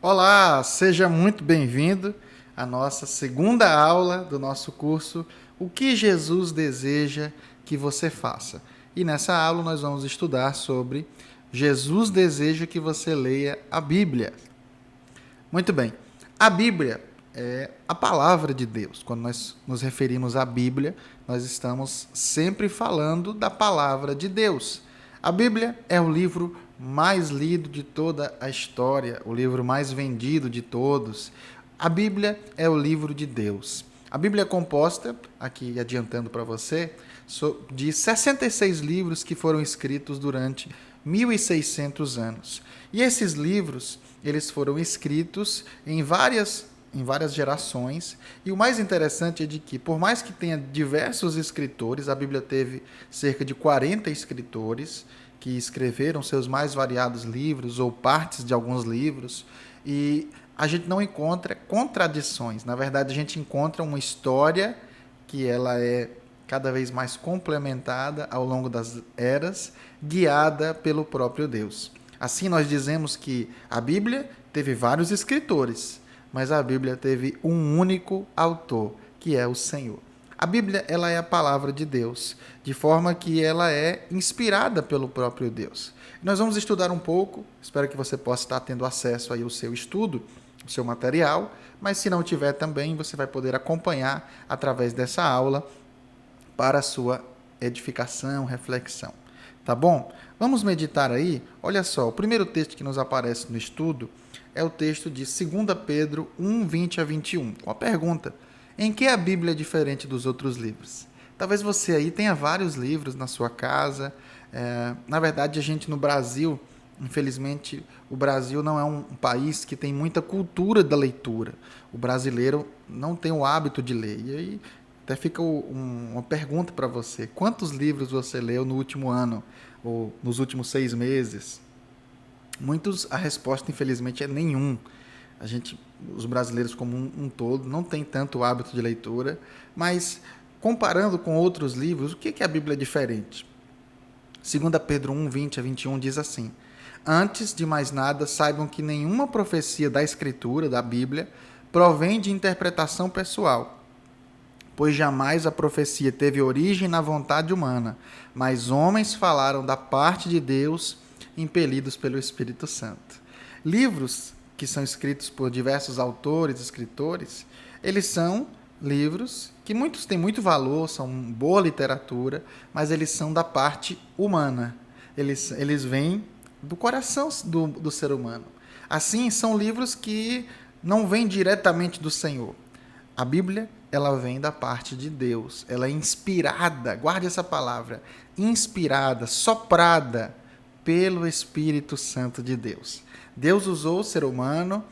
Olá, seja muito bem-vindo à nossa segunda aula do nosso curso O que Jesus deseja que você faça. E nessa aula nós vamos estudar sobre Jesus deseja que você leia a Bíblia. Muito bem, a Bíblia é a palavra de Deus. Quando nós nos referimos à Bíblia, nós estamos sempre falando da palavra de Deus. A Bíblia é o livro mais lido de toda a história, o livro mais vendido de todos. A Bíblia é o livro de Deus. A Bíblia é composta, aqui adiantando para você, de 66 livros que foram escritos durante 1.600 anos. E esses livros, eles foram escritos em várias gerações, e o mais interessante é de que, por mais que tenha diversos escritores, a Bíblia teve cerca de 40 escritores que escreveram seus mais variados livros ou partes de alguns livros, e a gente não encontra contradições. Na verdade, a gente encontra uma história que ela é cada vez mais complementada ao longo das eras, guiada pelo próprio Deus. Assim, nós dizemos que a Bíblia teve vários escritores, mas a Bíblia teve um único autor, que é o Senhor. A Bíblia, ela é a palavra de Deus, de forma que ela é inspirada pelo próprio Deus. Nós vamos estudar um pouco, espero que você possa estar tendo acesso aí ao seu estudo, ao seu material, mas se não tiver também, você vai poder acompanhar através dessa aula para a sua edificação, reflexão. Tá bom? Vamos meditar aí? Olha só, o primeiro texto que nos aparece no estudo é o texto de 2 Pedro 1, 20 a 21, com a pergunta: em que a Bíblia é diferente dos outros livros? Talvez você aí tenha vários livros na sua casa. Na verdade, a gente no Brasil, infelizmente, o Brasil não é um país que tem muita cultura da leitura. O brasileiro não tem o hábito de ler. E aí até fica uma pergunta para você: quantos livros você leu no último ano ou nos últimos 6 meses? A resposta, infelizmente, é nenhum. Os brasileiros como um todo, não tem tanto hábito de leitura, mas comparando com outros livros, o que a Bíblia é diferente? 2 Pedro 1, 20 a 21 diz assim: antes de mais nada, saibam que nenhuma profecia da Escritura, da Bíblia, provém de interpretação pessoal, pois jamais a profecia teve origem na vontade humana, mas homens falaram da parte de Deus, impelidos pelo Espírito Santo. Livros que são escritos por diversos autores, escritores, eles são livros que muitos têm muito valor, são boa literatura, mas eles são da parte humana. Eles vêm do coração do ser humano. Assim, são livros que não vêm diretamente do Senhor. A Bíblia, ela vem da parte de Deus. Ela é inspirada, guarde essa palavra, inspirada, soprada pelo Espírito Santo de Deus. Deus usou o ser humano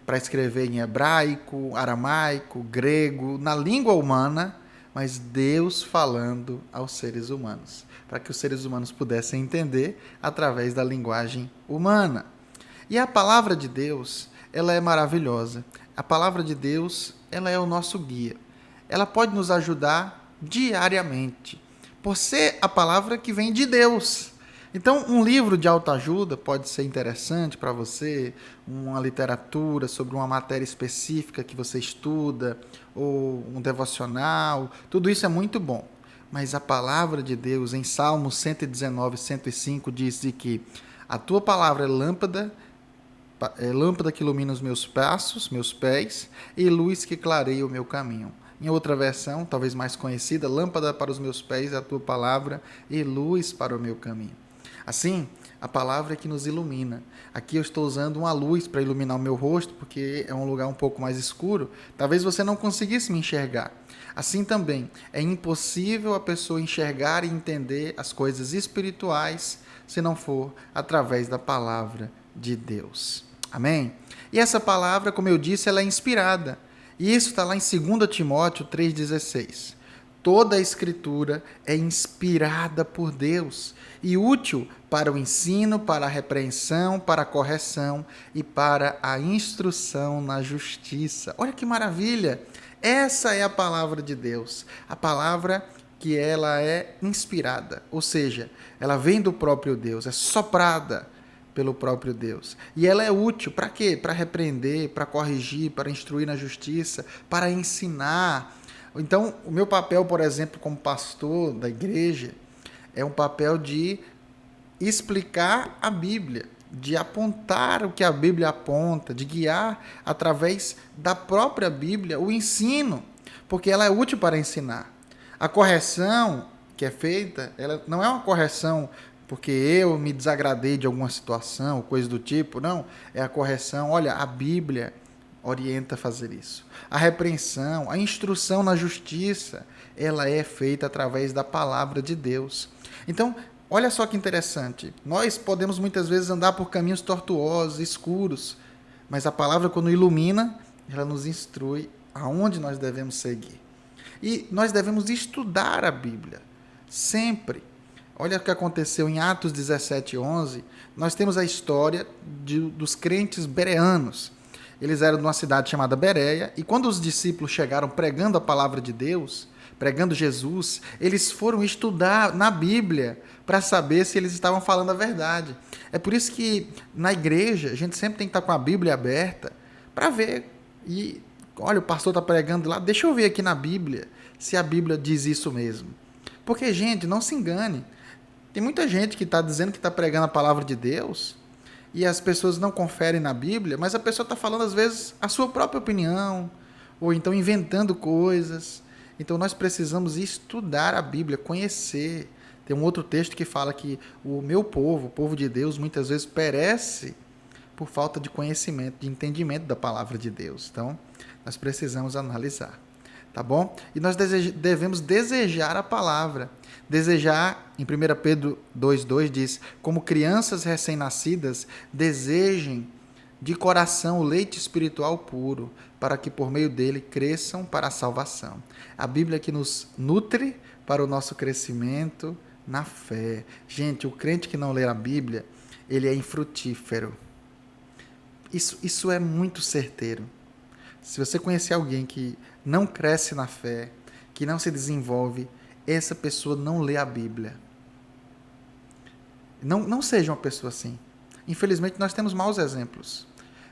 para escrever em hebraico, aramaico, grego, na língua humana, mas Deus falando aos seres humanos, para que os seres humanos pudessem entender através da linguagem humana. E a palavra de Deus, ela é maravilhosa. A palavra de Deus, ela é o nosso guia. Ela pode nos ajudar diariamente, por ser a palavra que vem de Deus. Então, um livro de autoajuda pode ser interessante para você, uma literatura sobre uma matéria específica que você estuda, ou um devocional, tudo isso é muito bom. Mas a palavra de Deus, em Salmos 119, 105, diz de que a tua palavra é lâmpada que ilumina os meus passos, meus pés, e luz que clareia o meu caminho. Em outra versão, talvez mais conhecida, lâmpada para os meus pés é a tua palavra e luz para o meu caminho. Assim, a palavra é que nos ilumina. Aqui eu estou usando uma luz para iluminar o meu rosto, porque é um lugar um pouco mais escuro. Talvez você não conseguisse me enxergar. Assim também, é impossível a pessoa enxergar e entender as coisas espirituais se não for através da palavra de Deus. Amém? E essa palavra, como eu disse, ela é inspirada. E isso está lá em 2 Timóteo 3,16. Toda a Escritura é inspirada por Deus e útil para o ensino, para a repreensão, para a correção e para a instrução na justiça. Olha que maravilha! Essa é a palavra de Deus, a palavra que ela é inspirada, ou seja, ela vem do próprio Deus, é soprada pelo próprio Deus. E ela é útil para quê? Para repreender, para corrigir, para instruir na justiça, para ensinar. Então, o meu papel, por exemplo, como pastor da igreja, é um papel de explicar a Bíblia, de apontar o que a Bíblia aponta, de guiar através da própria Bíblia o ensino, porque ela é útil para ensinar. A correção que é feita, ela não é uma correção porque eu me desagradei de alguma situação, coisa do tipo, não. É a correção, olha, a Bíblia orienta a fazer isso. A repreensão, a instrução na justiça, ela é feita através da palavra de Deus. Então, olha só que interessante. Nós podemos muitas vezes andar por caminhos tortuosos, escuros, mas a palavra, quando ilumina, ela nos instrui aonde nós devemos seguir. E nós devemos estudar a Bíblia, sempre. Olha o que aconteceu em Atos 17:11. Nós temos a história dos crentes bereanos. Eles eram de uma cidade chamada Bereia, e quando os discípulos chegaram pregando a palavra de Deus, pregando Jesus, eles foram estudar na Bíblia para saber se eles estavam falando a verdade. É por isso que na igreja a gente sempre tem que estar com a Bíblia aberta para ver. E olha, o pastor está pregando lá, deixa eu ver aqui na Bíblia se a Bíblia diz isso mesmo. Porque, gente, não se engane. Tem muita gente que está dizendo que está pregando a palavra de Deus e as pessoas não conferem na Bíblia, mas a pessoa está falando, às vezes, a sua própria opinião, ou então inventando coisas. Então, nós precisamos estudar a Bíblia, conhecer. Tem um outro texto que fala que o meu povo, o povo de Deus, muitas vezes perece por falta de conhecimento, de entendimento da palavra de Deus. Então, nós precisamos analisar. Tá bom? E nós devemos desejar a palavra. Desejar, em 1 Pedro 2,2 diz, como crianças recém-nascidas, desejem de coração o leite espiritual puro, para que por meio dele cresçam para a salvação. A Bíblia que nos nutre para o nosso crescimento na fé. Gente, o crente que não ler a Bíblia, ele é infrutífero. Isso é muito certeiro. Se você conhecer alguém que não cresce na fé, que não se desenvolve, essa pessoa não lê a Bíblia. Não seja uma pessoa assim. Infelizmente, nós temos maus exemplos.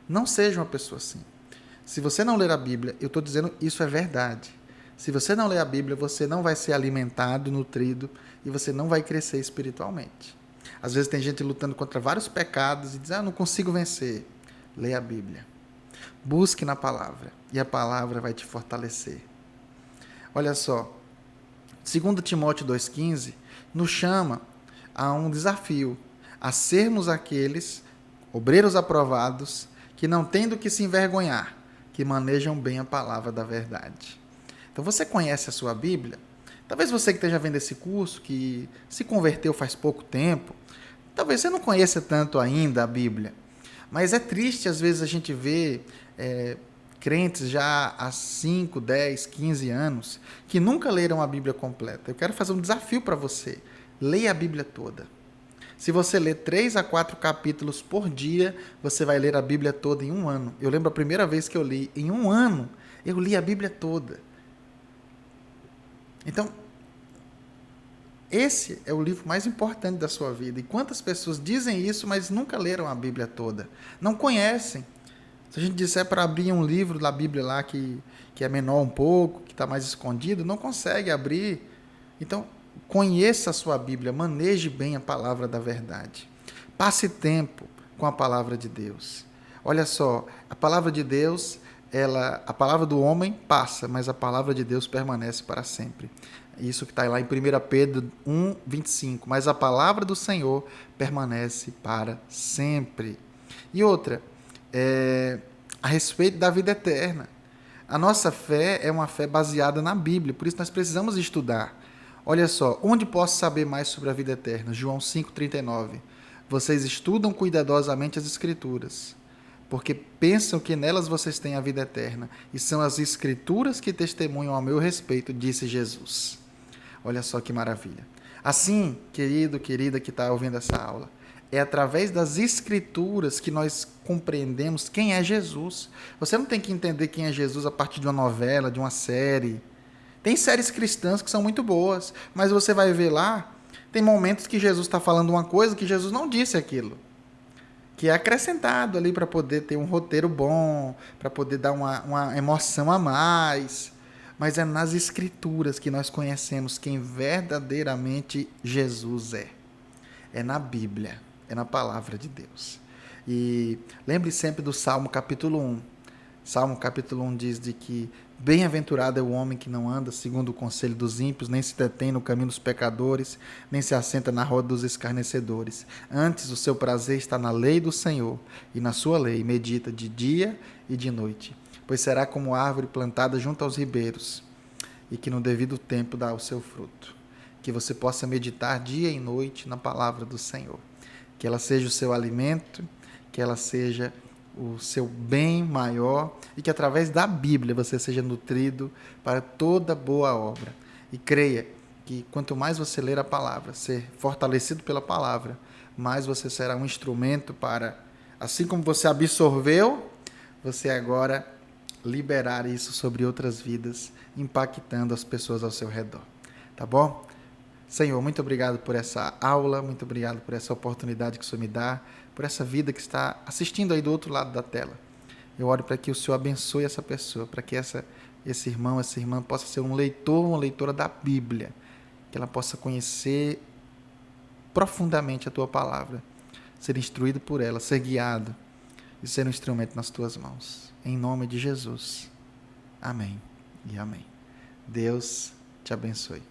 Não seja uma pessoa assim. Se você não ler a Bíblia, eu estou dizendo isso é verdade. Se você não ler a Bíblia, você não vai ser alimentado, nutrido, e você não vai crescer espiritualmente. Às vezes tem gente lutando contra vários pecados e diz, não consigo vencer. Leia a Bíblia. Busque na palavra, e a palavra vai te fortalecer. Olha só, 2 Timóteo 2,15 nos chama a um desafio, a sermos aqueles obreiros aprovados que não têm do que se envergonhar, que manejam bem a palavra da verdade. Então você conhece a sua Bíblia? Talvez você que esteja vendo esse curso, que se converteu faz pouco tempo, talvez você não conheça tanto ainda a Bíblia. Mas é triste, às vezes, a gente ver crentes já há 5, 10, 15 anos que nunca leram a Bíblia completa. Eu quero fazer um desafio para você. Leia a Bíblia toda. Se você ler 3 a 4 capítulos por dia, você vai ler a Bíblia toda em um ano. Eu lembro a primeira vez que eu li. Em um ano, eu li a Bíblia toda. Então, esse é o livro mais importante da sua vida. E quantas pessoas dizem isso, mas nunca leram a Bíblia toda? Não conhecem. Se a gente disser para abrir um livro da Bíblia lá que é menor um pouco, que está mais escondido, não consegue abrir. Então, conheça a sua Bíblia, maneje bem a palavra da verdade. Passe tempo com a palavra de Deus. Olha só, a palavra de Deus, a palavra do homem passa, mas a palavra de Deus permanece para sempre. Isso que está lá em 1 Pedro 1,25. Mas a palavra do Senhor permanece para sempre. E outra, a respeito da vida eterna. A nossa fé é uma fé baseada na Bíblia, por isso nós precisamos estudar. Olha só, onde posso saber mais sobre a vida eterna? João 5,39. Vocês estudam cuidadosamente as Escrituras, porque pensam que nelas vocês têm a vida eterna, e são as Escrituras que testemunham ao meu respeito, disse Jesus. Olha só que maravilha. Assim, querido, querida que está ouvindo essa aula, é através das Escrituras que nós compreendemos quem é Jesus. Você não tem que entender quem é Jesus a partir de uma novela, de uma série. Tem séries cristãs que são muito boas, mas você vai ver lá, tem momentos que Jesus está falando uma coisa que Jesus não disse aquilo. Que é acrescentado ali para poder ter um roteiro bom, para poder dar uma emoção a mais. Mas é nas Escrituras que nós conhecemos quem verdadeiramente Jesus é. É na Bíblia, é na palavra de Deus. E lembre sempre do Salmo capítulo 1. Salmo capítulo 1 diz de que bem-aventurado é o homem que não anda segundo o conselho dos ímpios, nem se detém no caminho dos pecadores, nem se assenta na roda dos escarnecedores. Antes, o seu prazer está na lei do Senhor, e na sua lei medita de dia e de noite. Pois será como árvore plantada junto aos ribeiros, e que no devido tempo dá o seu fruto. Que você possa meditar dia e noite na palavra do Senhor. Que ela seja o seu alimento, que ela seja o seu bem maior e que através da Bíblia você seja nutrido para toda boa obra. E creia que quanto mais você ler a palavra, ser fortalecido pela palavra, mais você será um instrumento para, assim como você absorveu, você agora liberar isso sobre outras vidas, impactando as pessoas ao seu redor. Tá bom? Senhor, muito obrigado por essa aula, muito obrigado por essa oportunidade que o Senhor me dá, por essa vida que está assistindo aí do outro lado da tela. Eu oro para que o Senhor abençoe essa pessoa, para que esse irmão, essa irmã possa ser um leitor, uma leitora da Bíblia, que ela possa conhecer profundamente a Tua palavra, ser instruído por ela, ser guiado e ser um instrumento nas Tuas mãos. Em nome de Jesus. Amém e amém. Deus te abençoe.